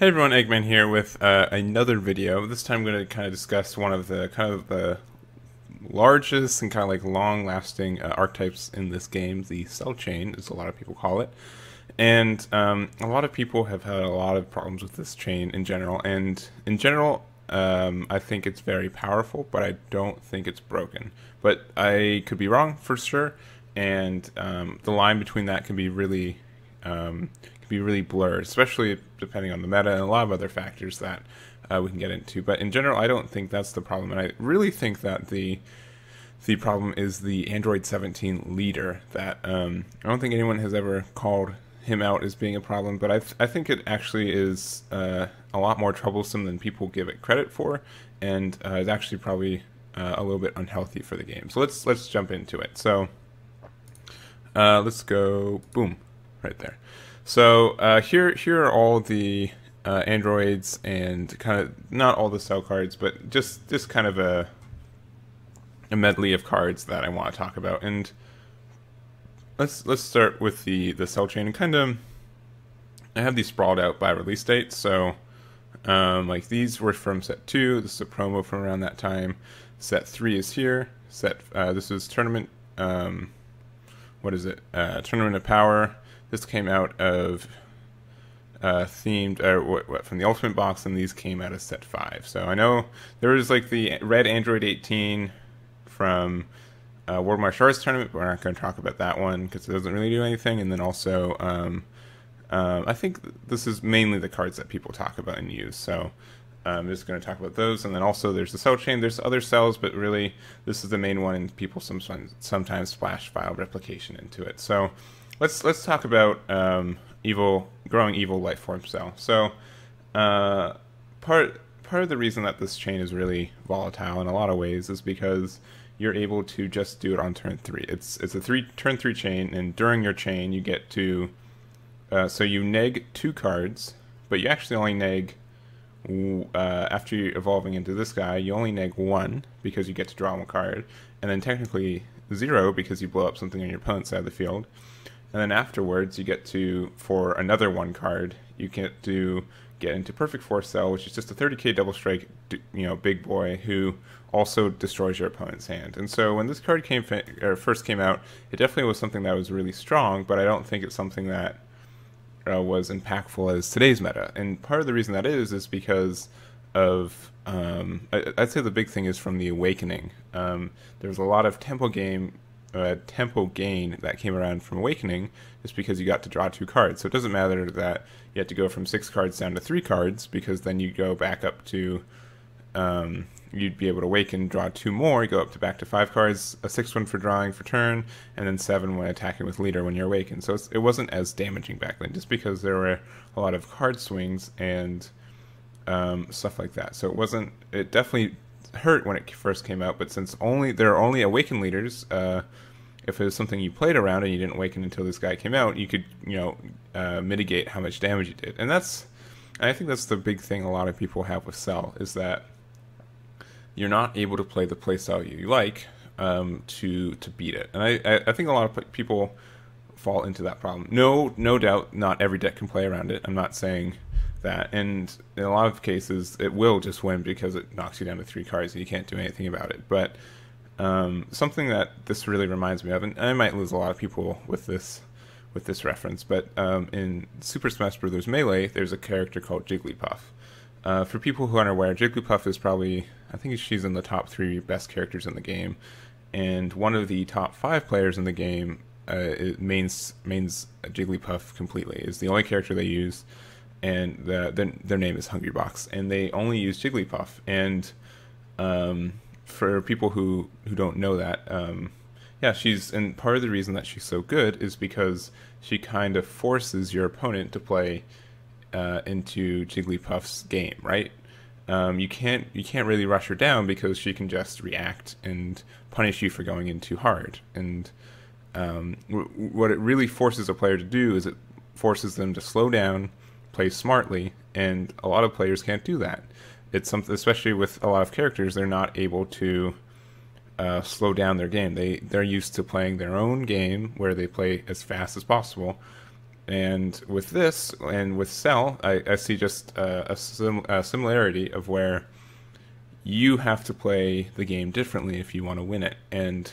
Hey everyone, Egman here with another video. This time I'm going to kind of discuss one of the largest and kind of like long-lasting archetypes in this game, the cell chain, as a lot of people call it. And a lot of people have had a lot of problems with this chain in general. And in general, I think it's very powerful, but I don't think it's broken. But I could be wrong for sure. And the line between that can be really blurred, especially depending on the meta and a lot of other factors that we can get into. But in general, I don't think that's the problem, and I really think that the problem is the Android 17 leader. That I don't think anyone has ever called him out as being a problem, but I think it actually is a lot more troublesome than people give it credit for, and is actually probably a little bit unhealthy for the game. So let's jump into it. So let's go, boom, right there. So here are all the androids and kind of not all the cell cards, but just kind of a medley of cards that I want to talk about. And let's start with the cell chain. And kind of I have these sprawled out by release date. So like these were from set 2. This is a promo from around that time. Set 3 is here. This is tournament. What is it? Tournament of Power. This came out of themed, what from the Ultimate Box, and these came out of set 5. So I know there was like the red Android 18 from World Martial Arts Tournament, but we're not going to talk about that one because it doesn't really do anything. And then also, I think this is mainly the cards that people talk about and use. So I'm just going to talk about those. And then also there's the cell chain. There's other cells, but really this is the main one, and people sometimes splash file replication into it. So let's talk about growing evil life form cell. So part of the reason that this chain is really volatile in a lot of ways is because you're able to just do it on turn 3. It's a turn 3 chain, and during your chain you get to so you neg 2 cards, but you actually only neg after you're evolving into this guy, you only neg 1 because you get to draw 1 card, and then technically 0 because you blow up something on your opponent's side of the field. And then afterwards, you get to, for another 1 card, you get into Perfect Force Cell, which is just a 30k double strike, big boy who also destroys your opponent's hand. And so when this card first came out, it definitely was something that was really strong, but I don't think it's something that was impactful as today's meta. And part of the reason that is because of, I'd say the big thing is from the Awakening. There's a lot of tempo gain that came around from Awakening just because you got to draw 2 cards. So it doesn't matter that you had to go from 6 cards down to 3 cards, because then you go back up to you'd be able to awaken, draw 2 more, you go up to back to 5 cards, a 6th one for drawing for turn, and then 7 when attacking with leader when you're awakened. So it wasn't as damaging back then, just because there were a lot of card swings and stuff like that. So it definitely hurt when it first came out, but since there are only awakened leaders, if it was something you played around and you didn't awaken until this guy came out, you could mitigate how much damage you did. And I think that's the big thing a lot of people have with Cell, is that you're not able to play the playstyle you like to beat it. And I think a lot of people fall into that problem. No doubt not every deck can play around it. I'm not saying that, and in a lot of cases it will just win because it knocks you down to 3 cards and you can't do anything about it. But something that this really reminds me of, and I might lose a lot of people with this reference, but in Super Smash Bros. Melee, there's a character called Jigglypuff. For people who aren't aware, Jigglypuff is probably, I think she's in the top 3 best characters in the game, and one of the top 5 players in the game mains Jigglypuff completely. Is the only character they use, and their name is Hungrybox, and they only use Jigglypuff. And for people who don't know that, and part of the reason that she's so good is because she kind of forces your opponent to play into Jigglypuff's game, right? You can't really rush her down because she can just react and punish you for going in too hard. And what it really forces a player to do is it forces them to slow down, play smartly, and a lot of players can't do that. It's something, especially with a lot of characters, they're not able to slow down their game. They're used to playing their own game where they play as fast as possible, And with this and with Cell, I see just a similarity of where you have to play the game differently if you want to win it. And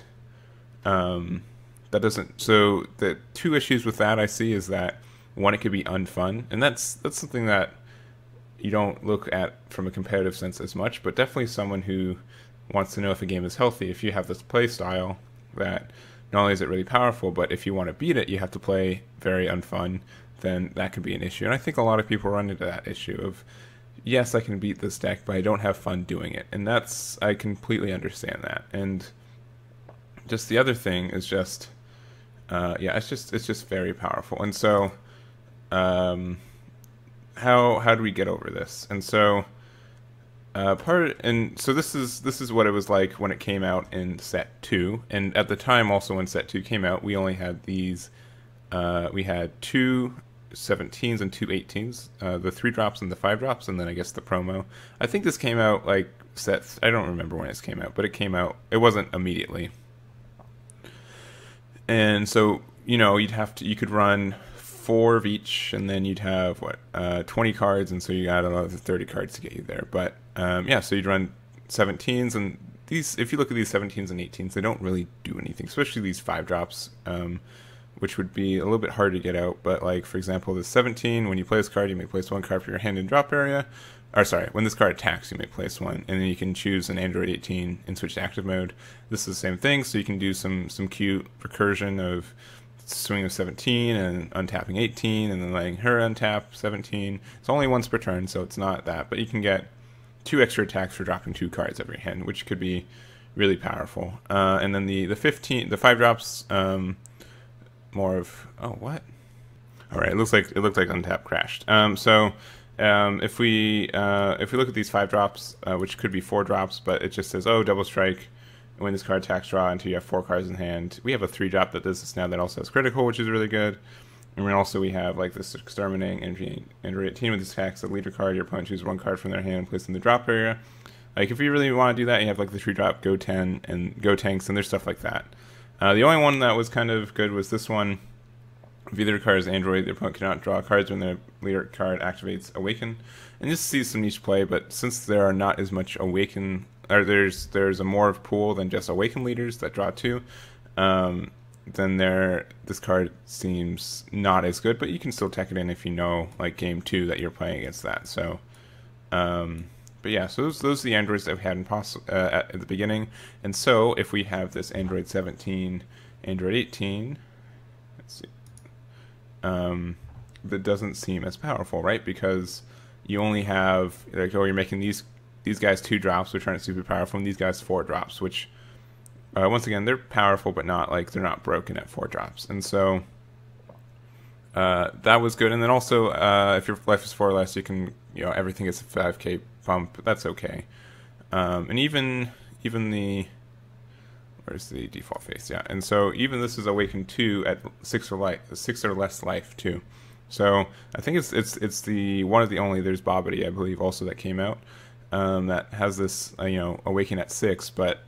that doesn't. So the two issues with that I see is that one, it could be unfun, and that's something that you don't look at from a competitive sense as much, but definitely someone who wants to know if a game is healthy. If you have this play style that not only is it really powerful, but if you want to beat it, you have to play very unfun, then that could be an issue. And I think a lot of people run into that issue of, yes, I can beat this deck, but I don't have fun doing it. And I completely understand that. And just the other thing is just, it's just very powerful. And so, how do we get over this? And so, this is what it was like when it came out in set 2, and at the time also when set 2 came out, we only had these, we had 2 17s and 2 18s, the 3 drops and the 5 drops, and then I guess the promo. I think this came out like I don't remember when this came out, but it came out, it wasn't immediately. And so, you could run 4 of each, and then you'd have 20 cards, and so you got another 30 cards to get you there. But so you'd run 17s, and these, if you look at these 17s and 18s, they don't really do anything, especially these 5 drops, which would be a little bit hard to get out. But like, for example, the 17, when you play this card, you may place 1 card for your hand in drop area. Or sorry, when this card attacks, you may place 1, and then you can choose an Android 18 and switch to active mode. This is the same thing, so you can do some cute recursion of swing of 17 and untapping 18 and then letting her untap 17. It's only once per turn, so it's not that, but you can get 2 extra attacks for dropping 2 cards every hand, which could be really powerful. And then the 5 drops, more of, oh, what? All right, it looked like untap crashed. If we look at these 5 drops, which could be 4 drops, but it just says, oh, double strike. When this card attacks, draw until you have 4 cards in hand. We have a 3 drop that does this now that also has critical, which is really good. And then also we have like this exterminating Android 18 with this attacks the leader card. Your opponent chooses 1 card from their hand and place it in the drop area. Like if you really want to do that, you have like the 3 drop Go 10 and Go Tanks, and there's stuff like that. The only one that was kind of good was this one. If either card is Android, the opponent cannot draw cards when the leader card activates Awaken. And this sees some niche play, but since there are not as much Awaken, or there's a more pool than just Awaken leaders that draw 2, then this card seems not as good, but you can still tech it in if you know, like game 2, that you're playing against that. So, but yeah, so those are the Androids that we had at the beginning. And so if we have this Android 17, Android 18, let's see, that doesn't seem as powerful, right? Because you only have, like, you're making these guys 2 drops, which aren't super powerful, and these guys 4 drops, which once again, they're powerful, but not like they're not broken at 4 drops. And so that was good. And then also, if your life is 4 or less, you can, everything is a 5k pump. That's okay. And even the, where's the default face? Yeah. And so even this is Awaken 2 at 6 or less life too. So I think it's the one of the only, there's Bobbity, I believe, also that came out, that has this, Awaken at 6, but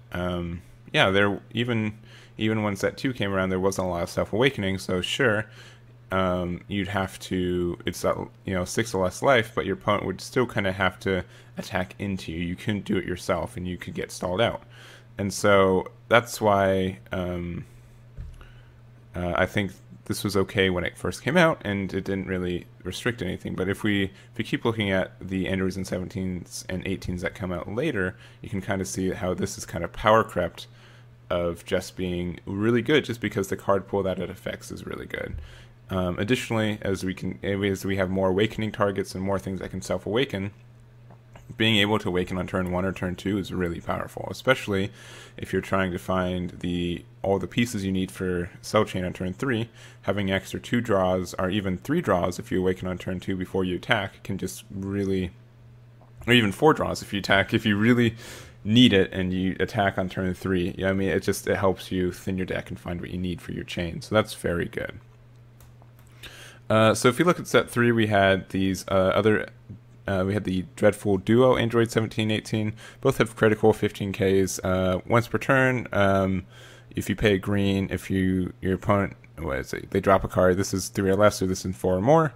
there even when set 2 came around, there wasn't a lot of self-awakening. So sure, you'd have to, it's 6 or less life, but your opponent would still kind of have to attack into you. You couldn't do it yourself, and you could get stalled out. And so that's why I think this was okay when it first came out, and it didn't really restrict anything. But if we keep looking at the Androids and 17s and 18s that come out later, you can kind of see how this is kind of power crept of just being really good, just because the card pool that it affects is really good. Additionally, as we have more awakening targets and more things that can self-awaken, being able to awaken on turn 1 or turn 2 is really powerful, especially if you're trying to find all the pieces you need for Cell Chain on turn 3. Having extra 2 draws or even 3 draws if you awaken on turn 2 before you attack can just really, or even 4 draws if you attack, if you really need it and you attack on turn 3. I mean, it helps you thin your deck and find what you need for your chain. So that's very good. So if you look at set 3, we had these we had the Dreadful Duo, Android 17, 18. Both have critical 15Ks once per turn. if you pay green, if your opponent, what is it, they drop a card, this is 3 or less, or this is 4 or more,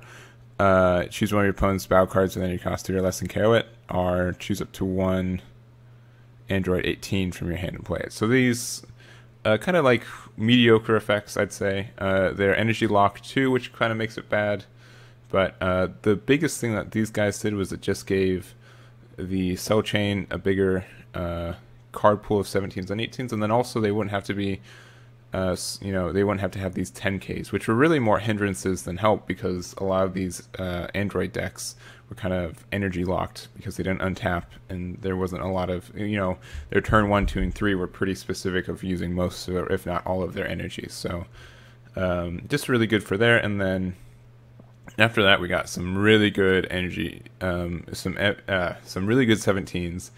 choose one of your opponent's battle cards and then you cost 3 or less and KO it, or choose up to 1 Android 18 from your hand and play it. So these kind of like mediocre effects, I'd say. They're energy locked too, which kind of makes it bad. But the biggest thing that these guys did was it just gave the cell chain a bigger card pool of 17s and 18s, and then also they wouldn't have to be, they wouldn't have to have these 10Ks, which were really more hindrances than help, because a lot of these Android decks were kind of energy locked because they didn't untap, and there wasn't a lot of, their turn 1, 2, and 3 were pretty specific of using most of, if not all of their energy. So just really good for there. And then after that, we got some really good energy, some really good 17s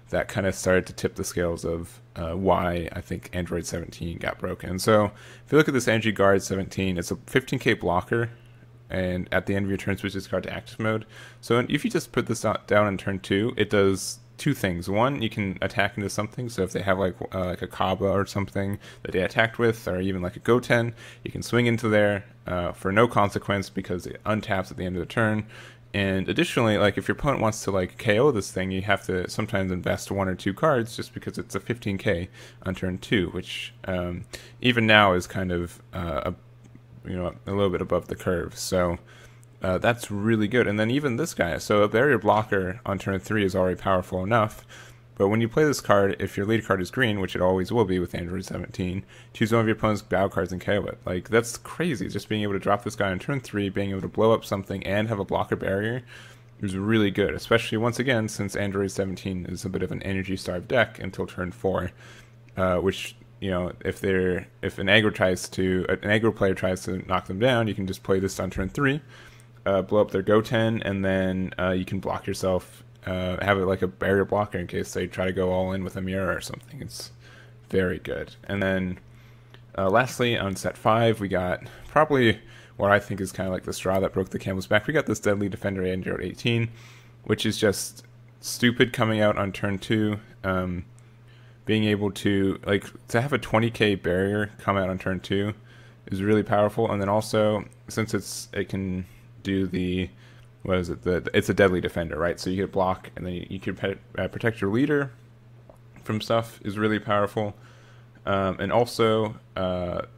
that kind of started to tip the scales of why I think Android 17 got broken. So if you look at this Energy Guard 17, it's a 15k blocker, and at the end of your turn, switch this card to active mode. So if you just put this down on turn 2, it does 2 things. One, you can attack into something. So if they have like a Kaba or something that they attacked with, or even like a Goten, you can swing into there for no consequence because it untaps at the end of the turn. And additionally, like if your opponent wants to like KO this thing, you have to sometimes invest 1 or 2 cards just because it's a 15k on turn 2, which even now is kind of a little bit above the curve. So that's really good. And then even this guy, so a barrier blocker on turn 3 is already powerful enough. But when you play this card, if your lead card is green, which it always will be with Android 17, choose one of your opponent's battle cards and KO it. Like, that's crazy. Just being able to drop this guy on turn 3, being able to blow up something and have a blocker barrier is really good. Especially, once again, since Android 17 is a bit of an energy-starved deck until turn 4, which, if an aggro player tries to knock them down, you can just play this on turn 3, blow up their Goten, and then you can block yourself. Have it like a barrier blocker in case they try to go all in with a mirror or something. It's very good. And then lastly, on set 5, we got probably what I think is kind of like the straw that broke the camel's back. We got this Deadly Defender Android 18, which is just stupid coming out on turn 2. Being able to have a 20k barrier come out on turn 2 is really powerful. And then also, since it can do the, it's a Deadly Defender, right? So you get block, and then you can protect your leader from stuff is really powerful. And also,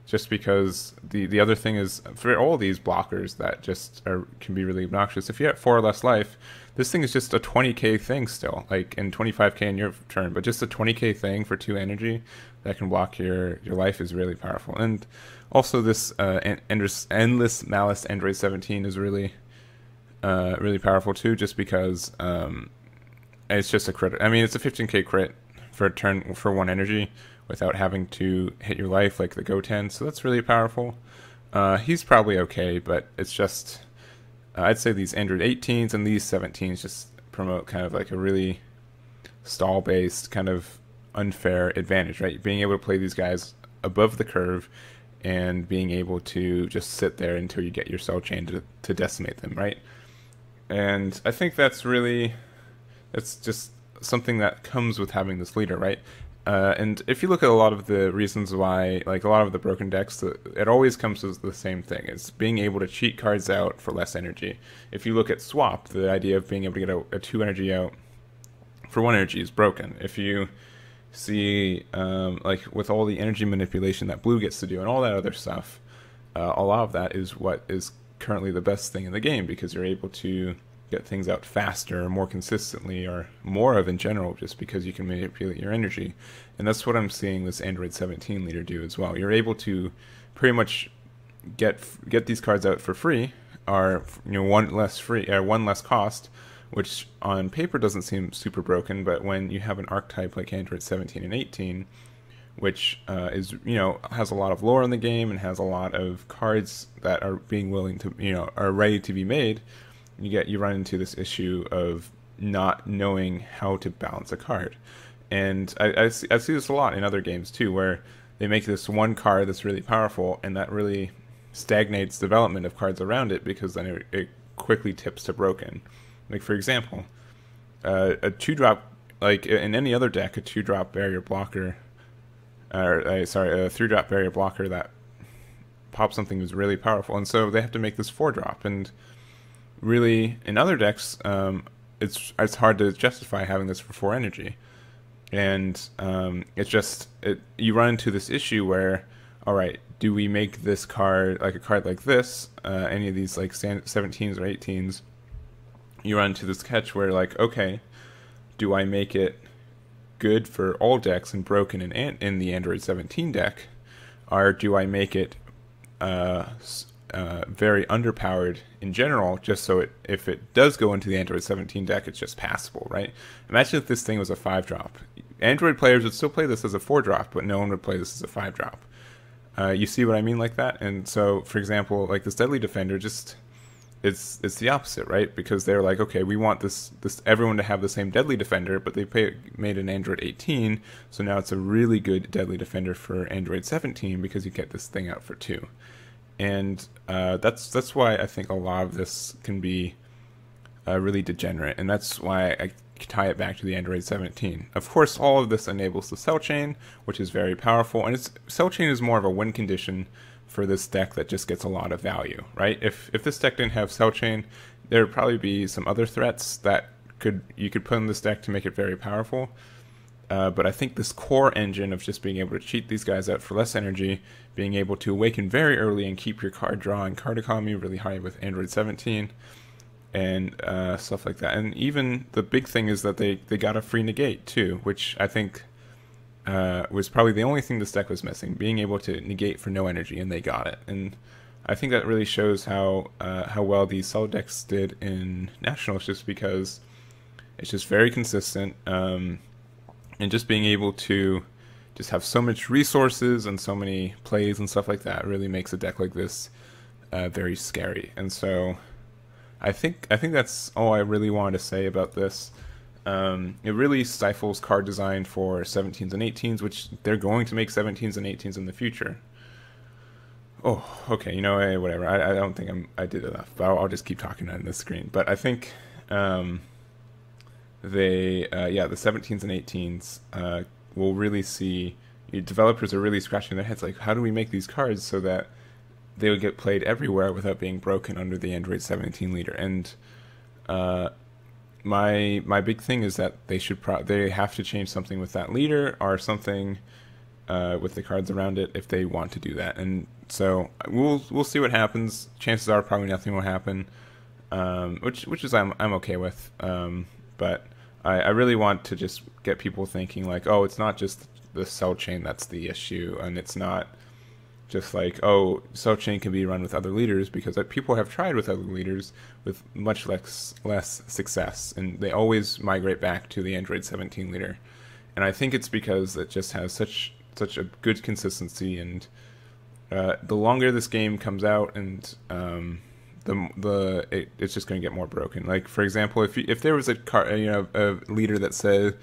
just because the other thing is, for all these blockers that just can be really obnoxious, if you have 4 or less life, this thing is just a 20k thing still, and 25k in your turn, but just a 20k thing for 2 energy that can block your life is really powerful. And also this Endless Malice Android 17 is really powerful too, just because it's just a crit. I mean, it's a 15k crit for a turn for 1 energy without having to hit your life like the Goten, so that's really powerful. He's probably okay, but it's just I'd say these Android 18s and these 17s just promote kind of like a really stall-based kind of unfair advantage, right? Being able to play these guys above the curve and being able to just sit there until you get your cell chain to decimate them, right? And I think that's just something that comes with having this leader, right? And if you look at a lot of the reasons why, like a lot of the broken decks, it always comes to the same thing. It's being able to cheat cards out for less energy. If you look at Swap, the idea of being able to get a 2 energy out for 1 energy is broken. If you see, with all the energy manipulation that Blue gets to do and all that other stuff, a lot of that is what is currently the best thing in the game, because you're able to get things out faster, more consistently, or more of in general, just because you can manipulate your energy. And that's what I'm seeing this Android 17 leader do as well. You're able to pretty much get these cards out for free, or 1 less cost, which on paper doesn't seem super broken, but when you have an archetype like Android 17 and 18, which is has a lot of lore in the game and has a lot of cards that are being willing to are ready to be made, you run into this issue of not knowing how to balance a card. And I see this a lot in other games too, where they make this one card that's really powerful, and that really stagnates development of cards around it, because then it quickly tips to broken. Like, for example, a 2-drop, like in any other deck, a 2-drop barrier blocker or sorry, a 3-drop barrier blocker that pops something who's really powerful, and so they have to make this 4-drop. And really, in other decks, it's hard to justify having this for 4 energy, and you run into this issue where, all right, do we make this card like a card like this, any of these like 17s or 18s? You run into this catch where, like, okay, do I make it good for all decks and broken in the Android 17 deck, or do I make it very underpowered in general, just so if it does go into the Android 17 deck, it's just passable, right? Imagine if this thing was a 5-drop. Android players would still play this as a 4-drop, but no one would play this as a 5-drop. You see what I mean like that? And so, for example, like this Deadly Defender, just it's the opposite, right? Because they're like, okay, we want this everyone to have the same Deadly Defender, but they made an Android 18, so now it's a really good Deadly Defender for Android 17 because you get this thing out for 2. And that's why I think a lot of this can be really degenerate, and that's why I tie it back to the Android 17. Of course, all of this enables the cell chain, which is very powerful, and cell chain is more of a win condition for this deck that just gets a lot of value, right? If this deck didn't have cell chain, there would probably be some other threats that you could put in this deck to make it very powerful. But I think this core engine of just being able to cheat these guys out for less energy, being able to awaken very early and keep your card draw and card economy really high with Android 17, and stuff like that. And even the big thing is that they got a free negate too, which I think was probably the only thing this deck was missing, being able to negate for no energy, and they got it. And I think that really shows how well these cell decks did in Nationals, just because it's just very consistent, and just being able to just have so much resources and so many plays and stuff like that really makes a deck like this very scary. And so I think that's all I really wanted to say about this. It really stifles card design for 17s and 18s, which they're going to make 17s and 18s in the future. Oh, okay, whatever. I don't think I did enough, but I'll just keep talking on this screen. But I think the 17s and 18s will really see, developers are really scratching their heads like, how do we make these cards so that they would get played everywhere without being broken under the Android 17 leader? And my big thing is that they have to change something with that leader, or something with the cards around it, if they want to do that. And so we'll see what happens. Chances are probably nothing will happen, which is I'm okay with. But I really want to just get people thinking like, oh, it's not just the cell chain that's the issue, and it's not just like, oh, cell chain can be run with other leaders, because people have tried with other leaders with much less success, and they always migrate back to the Android 17 leader. And I think it's because it just has such a good consistency, and the longer this game comes out, and it's just going to get more broken. Like, for example, if there was a leader that said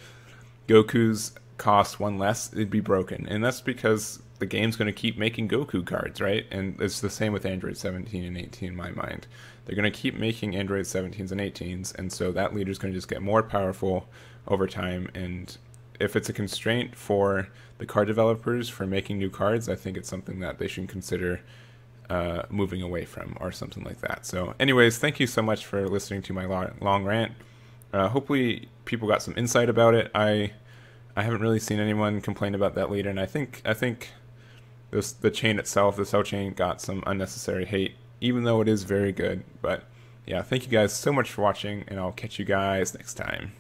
Goku's cost 1 less, it'd be broken, and that's because the game's going to keep making Goku cards, right? And it's the same with Android 17 and 18 in my mind. They're going to keep making Android 17s and 18s, and so that leader's going to just get more powerful over time. And if it's a constraint for the card developers for making new cards, I think it's something that they should consider moving away from, or something like that. So anyways, thank you so much for listening to my long rant. Hopefully people got some insight about it. I haven't really seen anyone complain about that leader, and I think the chain itself, the cell chain, got some unnecessary hate, even though it is very good. But yeah, thank you guys so much for watching, and I'll catch you guys next time.